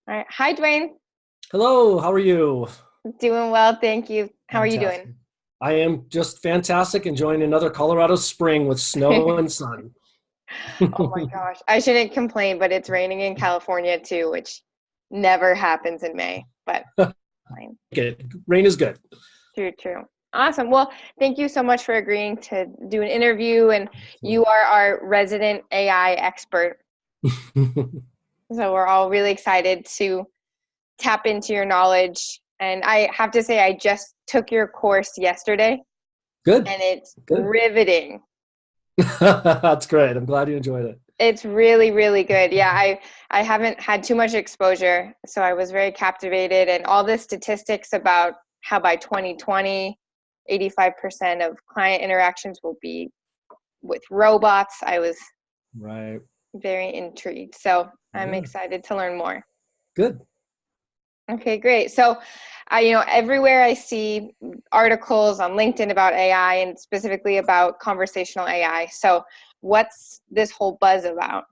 All right. Hi, Dwayne. Hello, how are you? Doing well, thank you. How are you doing? Fantastic. I am just fantastic, enjoying another Colorado spring with snow and sun. Oh my gosh. I shouldn't complain, but it's raining in California too, which never happens in May, but fine. Good. Rain is good. True, true. Awesome. Well, thank you so much for agreeing to do an interview, and you are our resident AI expert. So we're all really excited to tap into your knowledge. And I have to say, I just took your course yesterday, Good, and it's good. riveting. That's great. I'm glad you enjoyed it. It's really, really good. Yeah, I haven't had too much exposure, so I was very captivated. And all the statistics about how by 2020, 85% of client interactions will be with robots. I was Right. very intrigued. So I'm Yeah, excited to learn more. good. Okay, great. So, everywhere I see articles on LinkedIn about AI and specifically about conversational AI. So, what's this whole buzz about?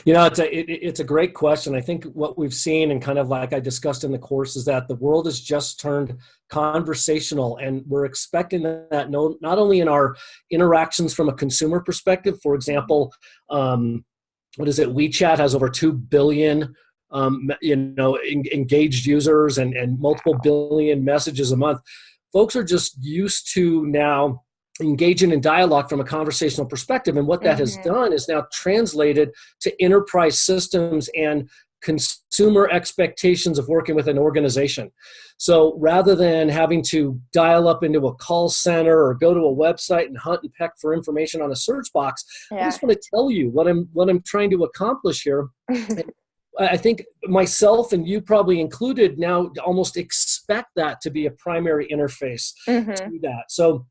It's a great question. I think what we've seen, and kind of like I discussed in the course, is that the world has just turned conversational, and we're expecting that not only in our interactions from a consumer perspective. For example, what is it? WeChat has over 2 billion engaged users and multiple billion messages a month. Folks are just used to now engaging in dialogue from a conversational perspective. And what that has Mm-hmm. done is now translated to enterprise systems and consumer expectations of working with an organization. So rather than having to dial up into a call center or go to a website and hunt and peck for information on a search box, I Yeah. just want to tell you what I'm trying to accomplish here. I think myself and you probably included now almost expect that to be a primary interface Mm-hmm. to that. So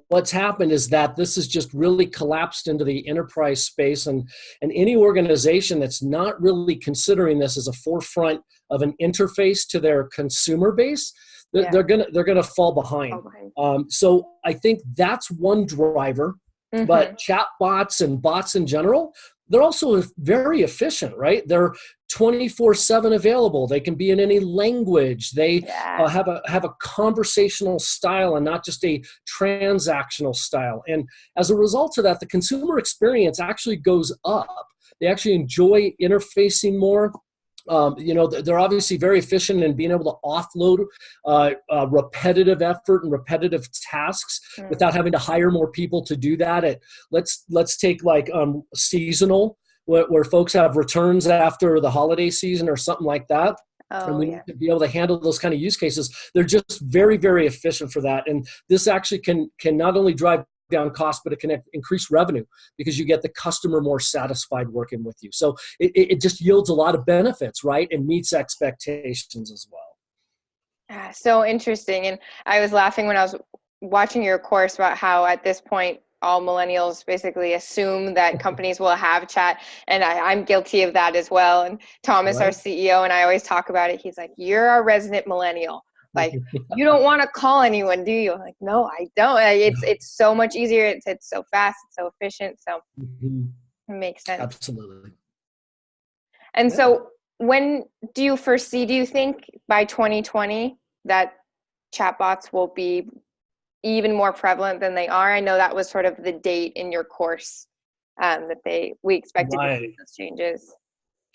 what's happened is that this has just really collapsed into the enterprise space, and any organization that's not really considering this as a forefront of an interface to their consumer base, Yeah. they're gonna fall behind. Oh, behind. So I think that's one driver. Mm-hmm. But chatbots and bots in general, they're also very efficient, right? They're 24/7 available. They can be in any language. They Yeah. have a conversational style and not just a transactional style. And as a result of that, the consumer experience actually goes up. They actually enjoy interfacing more. They're obviously very efficient in being able to offload repetitive effort and repetitive tasks Mm. without having to hire more people to do that. Let's take like seasonal, where folks have returns after the holiday season or something like that. And Oh, we yeah. need to be able to handle those kind of use cases. They're just very, very efficient for that. And this actually can not only drive down cost, but it can increase revenue because you get the customer more satisfied working with you. So it just yields a lot of benefits, right? And meets expectations as well. Ah, so interesting. And I was laughing when I was watching your course about how at this point, all millennials basically assume that companies will have chat. And I'm guilty of that as well. And Thomas, our Right? CEO, and I always talk about it. He's like, "You're a resident millennial. Like, you don't want to call anyone, do you?" I'm like, "No, I don't. It's so much easier. It's so fast. It's so efficient. So Mhm. it makes sense." Absolutely. And Yeah. so when do you think by 2020 that chatbots will be even more prevalent than they are? I know that was sort of the date in your course, that we expected to see Right. those changes.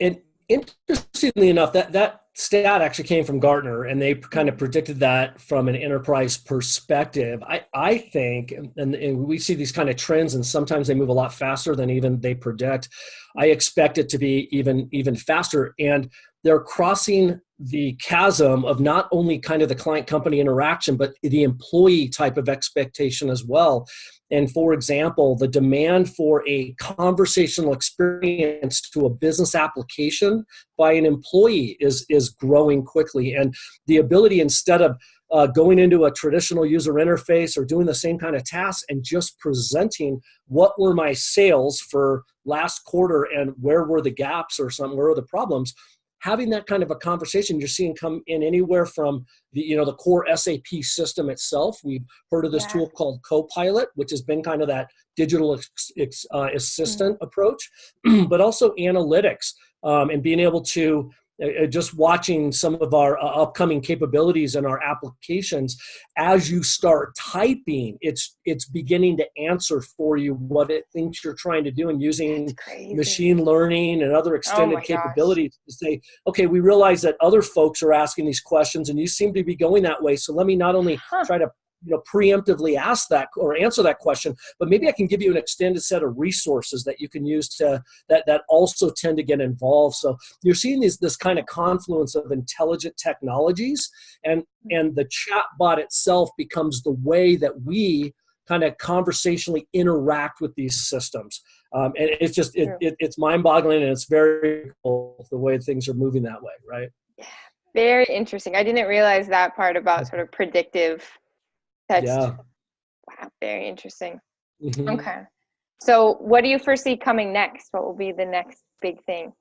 And interestingly enough, that stat actually came from Gartner, and they kind of Mm. predicted that from an enterprise perspective. I think, and we see these kind of trends, and sometimes they move a lot faster than even they predict. I expect it to be even faster, and they're crossing the chasm of not only kind of the client company interaction, but the employee type of expectation as well. And for example, the demand for a conversational experience to a business application by an employee is growing quickly. And the ability, instead of going into a traditional user interface or doing the same kind of tasks and just presenting what were my sales for last quarter and where were the gaps or something, where are the problems, having that kind of a conversation you're seeing come in anywhere from the core SAP system itself. We've heard of this Yeah. tool called Copilot, which has been kind of that digital Mm. assistant approach, but also analytics, and being able to just watching some of our upcoming capabilities in our applications, as you start typing, it's beginning to answer for you what it thinks you're trying to do, and using machine learning and other extended capabilities to say, okay, we realize that other folks are asking these questions and you seem to be going that way. So let me not only try to preemptively ask that or answer that question, but maybe I can give you an extended set of resources that you can use to that also tend to get involved. So you're seeing this kind of confluence of intelligent technologies, and the chatbot itself becomes the way that we kind of conversationally interact with these systems. And it's just it's mind-boggling, and it's very cool the way things are moving that way, right? Yeah, very interesting. I didn't realize that part about sort of predictive. Wow, very interesting. Mm-hmm. Okay. So what do you foresee coming next? What will be the next big thing?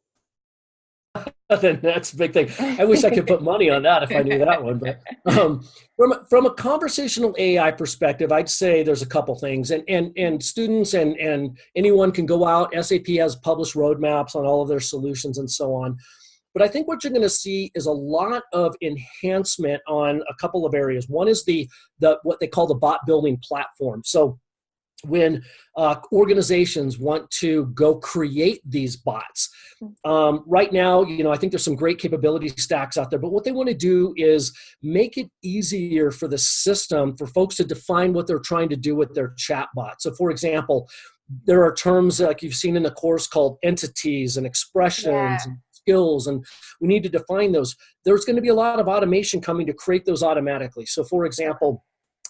The next big thing. I wish I could put money on that if I knew that one. But from a conversational AI perspective, I'd say there's a couple things. And students and anyone can go out. SAP has published roadmaps on all of their solutions and so on. But I think what you're going to see is a lot of enhancement on a couple of areas. One is the what they call the bot building platform. So when organizations want to go create these bots, right now, I think there's some great capability stacks out there, but what they want to do is make it easier for the system for folks to define what they're trying to do with their chatbot. So for example, there are terms like you've seen in the course called entities and expressions and skills, and we need to define those. There's going to be a lot of automation coming to create those automatically. So for example,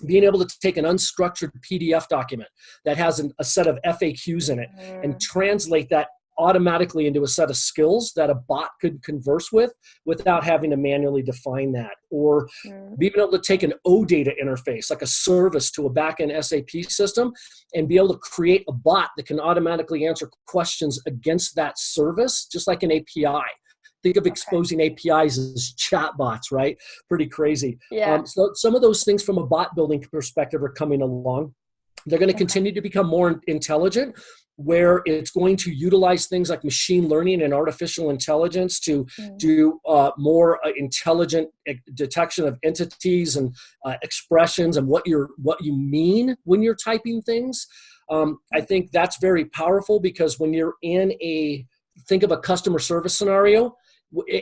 being able to take an unstructured PDF document that has a set of FAQs in it and translate that automatically into a set of skills that a bot could converse with without having to manually define that. Or being able to take an OData interface, like a service to a backend SAP system, and be able to create a bot that can automatically answer questions against that service, just like an API. Think of exposing APIs as chatbots, right? Pretty crazy. Yeah. So some of those things from a bot building perspective are coming along. They're going to continue to become more intelligent, where it's going to utilize things like machine learning and artificial intelligence to do more intelligent detection of entities and expressions and what you mean when you're typing things. I think that's very powerful, because when you're think of a customer service scenario,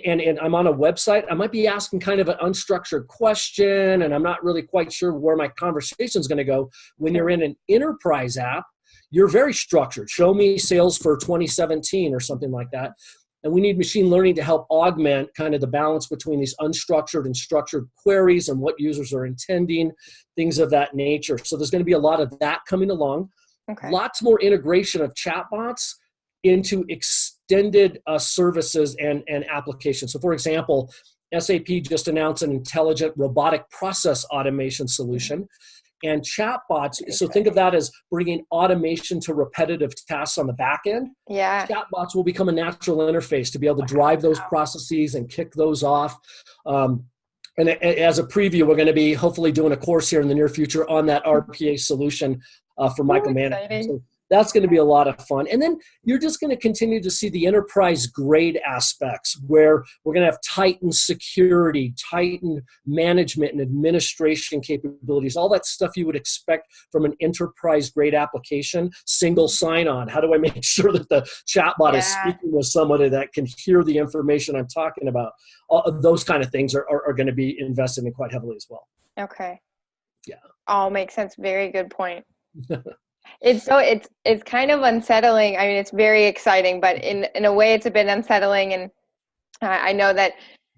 and I'm on a website, I might be asking kind of an unstructured question, and I'm not really quite sure where my conversation is going to go. When you're in an enterprise app, you're very structured. Show me sales for 2017 or something like that. And we need machine learning to help augment kind of the balance between these unstructured and structured queries and what users are intending, things of that nature. So there's going to be a lot of that coming along. Lots more integration of chatbots into extended services and applications. So for example, SAP just announced an intelligent robotic process automation solution. And chatbots, so think of that as bringing automation to repetitive tasks on the back end. Yeah. Chatbots will become a natural interface to be able to drive those processes and kick those off. And as a preview, we're going to be hopefully doing a course here in the near future on that RPA solution for micromanagement. So that's going to be a lot of fun. And then you're just going to continue to see the enterprise grade aspects, where we're going to have tightened security, tightened management and administration capabilities, all that stuff you would expect from an enterprise grade application. Single sign-on. How do I make sure that the chatbot is speaking with somebody that can hear the information I'm talking about? Those kind of things are going to be invested in quite heavily as well. Okay. Yeah. All makes sense. Very good point. It's kind of unsettling. I mean, it's very exciting, but in a way it's a bit unsettling. And I know that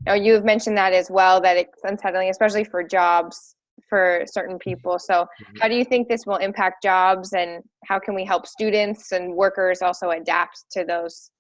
you've mentioned that as well, that it's unsettling, especially for jobs for certain people. So how do you think this will impact jobs, and how can we help students and workers also adapt to those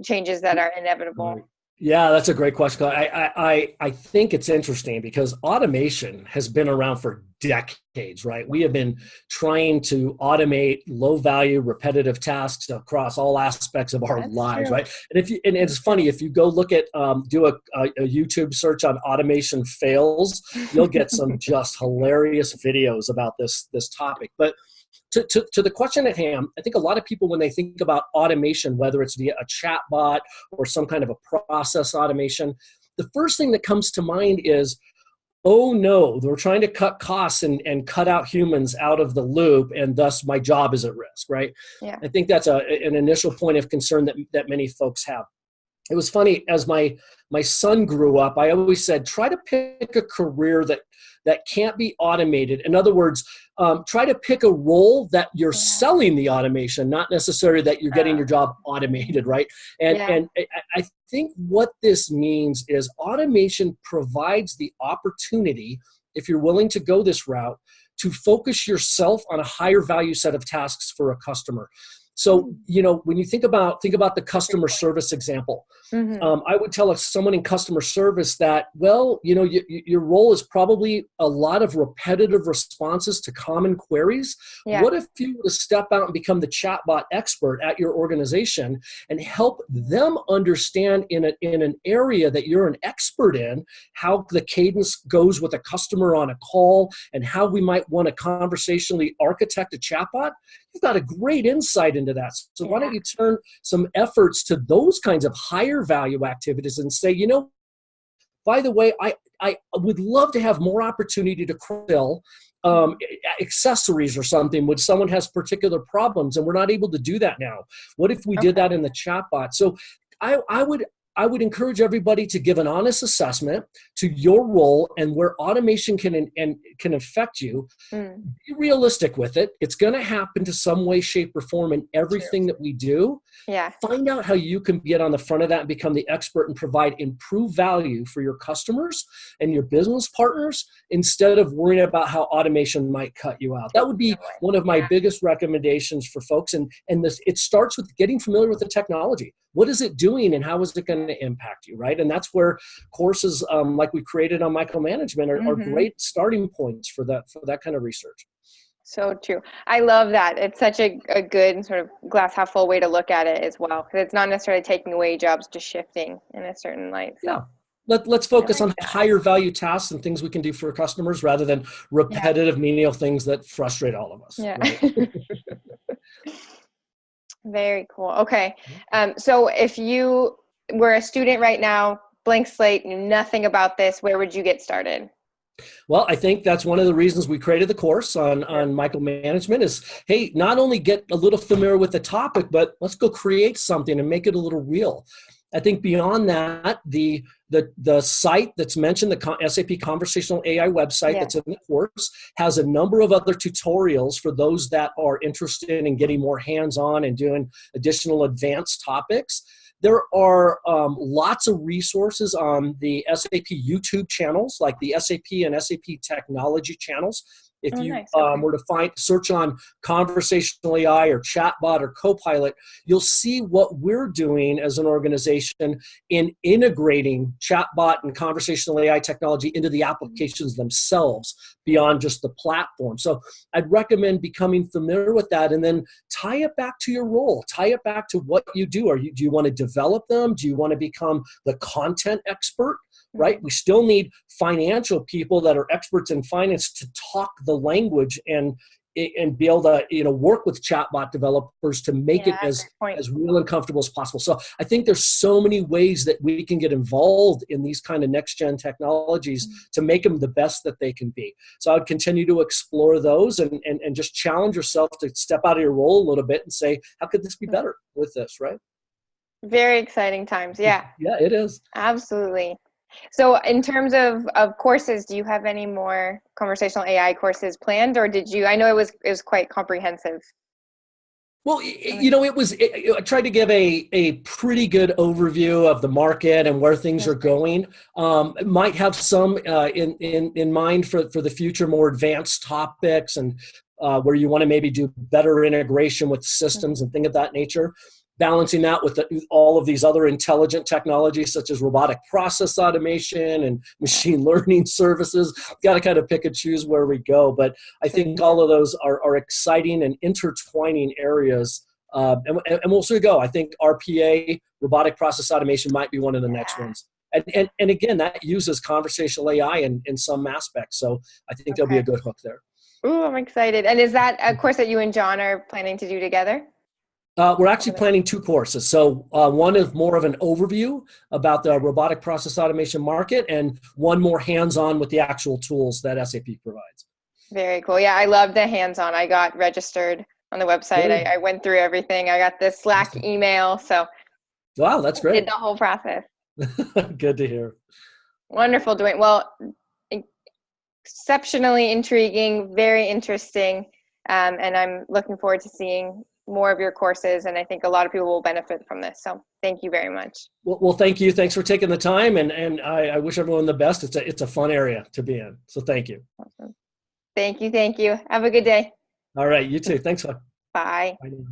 changes that are inevitable? Yeah, that's a great question. I think it's interesting because automation has been around for decades, right? We have been trying to automate low-value, repetitive tasks across all aspects of our lives, right? And it's funny, if you go look at do a YouTube search on automation fails, you'll get some just hilarious videos about this topic. But to the question at hand, I think a lot of people, when they think about automation, whether it's via a chatbot or some kind of a process automation, the first thing that comes to mind is, oh no, they're trying to cut costs and cut out humans out of the loop, and thus my job is at risk, right? Yeah. I think that's an initial point of concern that many folks have. It was funny, as my son grew up, I always said, try to pick a career that can't be automated. In other words, try to pick a role that you're selling the automation, not necessarily that you're getting your job automated, right? And I think what this means is automation provides the opportunity, if you're willing to go this route, to focus yourself on a higher value set of tasks for a customer. So, when you think about the customer service example, I would tell someone in customer service that, well, your role is probably a lot of repetitive responses to common queries. Yeah. What if you were to step out and become the chatbot expert at your organization and help them understand in an area that you're an expert in, how the cadence goes with a customer on a call and how we might want to conversationally architect a chatbot? You've got a great insight into that. So why don't you turn some efforts to those kinds of higher value activities and say, by the way, I would love to have more opportunity to cross-sell accessories or something when someone has particular problems, and we're not able to do that now. What if we did that in the chatbot? So I would encourage everybody to give an honest assessment to your role and where automation can affect you. Be realistic with it. It's going to happen to some way, shape, or form in everything that we do. Yeah. Find out how you can get on the front of that and become the expert and provide improved value for your customers and your business partners instead of worrying about how automation might cut you out. That would be one of my biggest recommendations for folks. And it starts with getting familiar with the technology. What is it doing and how is it going to impact you, right? And that's where courses like we created on micromanagement are great starting points for that kind of research. So true. I love that. It's such a good sort of glass half full way to look at it as well, because it's not necessarily taking away jobs, just shifting in a certain light. So. Yeah. Let's focus on higher value tasks and things we can do for our customers rather than repetitive, menial things that frustrate all of us. Yeah. Right? Very cool. Okay. So if you were a student right now, blank slate, knew nothing about this, where would you get started? Well, I think that's one of the reasons we created the course on micromanagement is, hey, not only get a little familiar with the topic, but let's go create something and make it a little real. I think beyond that, the site that's mentioned, the SAP Conversational AI website that's in the course, has a number of other tutorials for those that are interested in getting more hands-on and doing additional advanced topics. There are lots of resources on the SAP YouTube channels, like the SAP and SAP Technology channels. If you were to search on Conversational AI or Chatbot or Copilot, you'll see what we're doing as an organization in integrating Chatbot and Conversational AI technology into the applications themselves beyond just the platform. So I'd recommend becoming familiar with that and then tie it back to your role. Tie it back to what you do. Do you want to develop them? Do you want to become the content expert? Right? We still need financial people that are experts in finance to talk the language and be able to work with chatbot developers to make it as real and comfortable as possible. So I think there's so many ways that we can get involved in these kind of next gen technologies to make them the best that they can be. So I would continue to explore those and just challenge yourself to step out of your role a little bit and say, how could this be better with this, right? Very exciting times. Yeah. Yeah, it is. Absolutely. So in terms of courses, do you have any more conversational AI courses planned, or I know it was quite comprehensive. Well, I tried to give a pretty good overview of the market and where things are going. Might have some in mind for the future, more advanced topics and where you want to maybe do better integration with systems and things of that nature. Balancing that with all of these other intelligent technologies such as robotic process automation and machine learning services. Got to kind of pick and choose where we go. But I think all of those are exciting and intertwining areas. And we'll see go. I think RPA, robotic process automation, might be one of the next ones. And again, that uses conversational AI in some aspects. So I think there'll be a good hook there. Ooh, I'm excited. And is that a course that you and John are planning to do together? We're actually planning 2 courses. So one is more of an overview about the robotic process automation market, and one more hands-on with the actual tools that SAP provides. Very cool. Yeah, I love the hands-on. I got registered on the website. I went through everything. I got the Slack email. So wow, that's great. did the whole process. Good to hear. Wonderful, Dwayne. Well, exceptionally intriguing, very interesting. And I'm looking forward to seeing more of your courses. And I think a lot of people will benefit from this. So thank you very much. Well, thank you. Thanks for taking the time. And I wish everyone the best. It's a fun area to be in. So thank you. Awesome. Thank you. Thank you. Have a good day. All right. You too. Thanks. Bye. Bye now.